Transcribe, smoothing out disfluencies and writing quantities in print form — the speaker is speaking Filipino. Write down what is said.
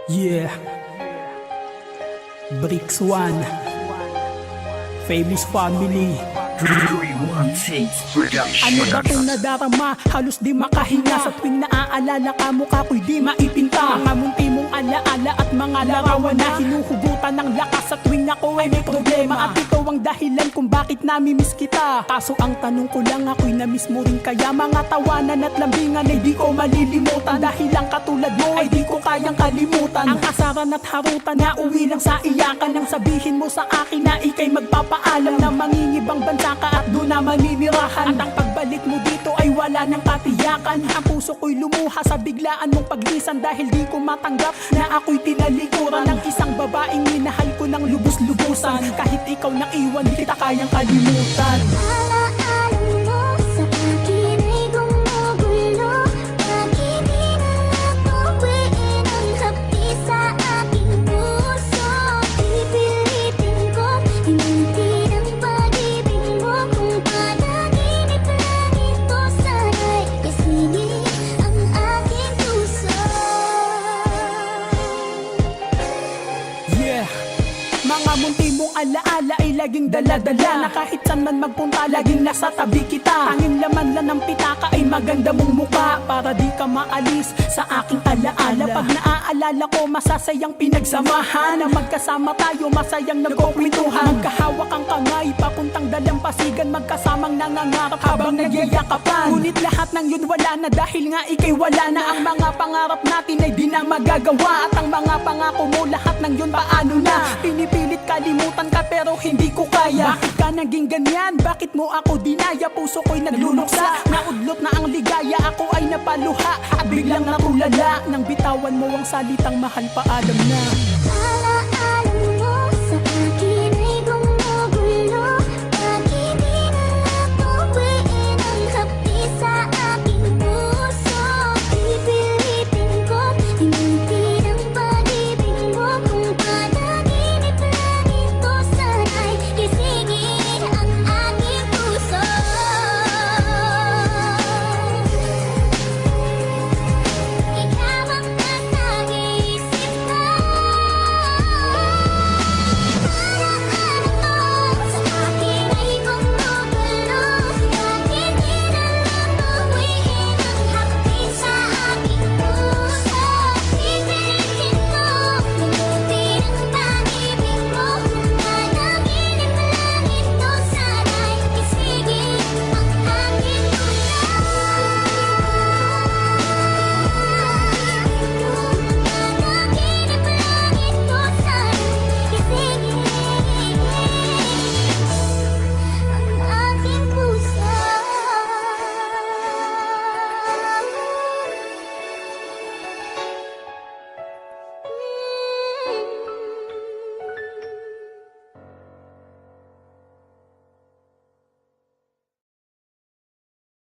Yeah, Bricks One, Famous Family. Ano ba itong nadarama? Halos di makahinga. Sa tuwing naaalala ka, mukha ko'y di maipinta. Mga munti mong alaala at mga larawan na hinuhugutan ng lakas sa tuwing ako ay may problema. At ito ang dahilan kung bakit namimiss kita. Kaso ang tanong ko lang, ako'y namiss mo rin kaya? Mga tawanan at lambingan ay di ko malilimutan. Dahil lang katulad mo ay di ko kayang kalimutan. Ang kasaran at harutan na uwi lang sa iyakan. Nang sabihin mo sa akin na ika'y magpapaalam na mangingibang bansa ka at doon na maninirahan. At ang pagbalik mo dito ay wala ng katiyakan. Ang puso ko'y lumuha sa biglaan mong paglisan. Dahil di ko matanggap na ako'y tinalikuran ng isang babaeng minahal ko ng lubos-lubusan. Kahit ikaw nang iwan, di kita kayang kalimutan. Mga munti mong alaala ay laging dala-dala, na kahit saan man magpunta laging nasa tabi kita. Tanging laman lang ng pitaka ay maganda mong mukha, para di ka maalis sa aking alaala. Pag naaalala ko masasayang pinagsamahan, na magkasama tayo masayang nagkukwentuhan. Magkahawak ang kamay papuntang dalampasigan, magkasamang nangangarap habang nagyayakapan. Ngunit lahat ng yun wala na dahil nga ika'y wala na. Ang mga pangarap natin ay di na magagawa. At ang mga pangako mo lahat ng yun paano na? Pinipilit kalimutan ka pero hindi ko kaya. Bakit ka naging ganyan? Bakit mo ako dinaya? Puso ko'y nagluluksa, naudlot na ang ligaya. Ako ay napaluha at biglang natulala nang bitawan mo ang salitang mahal, paalam na.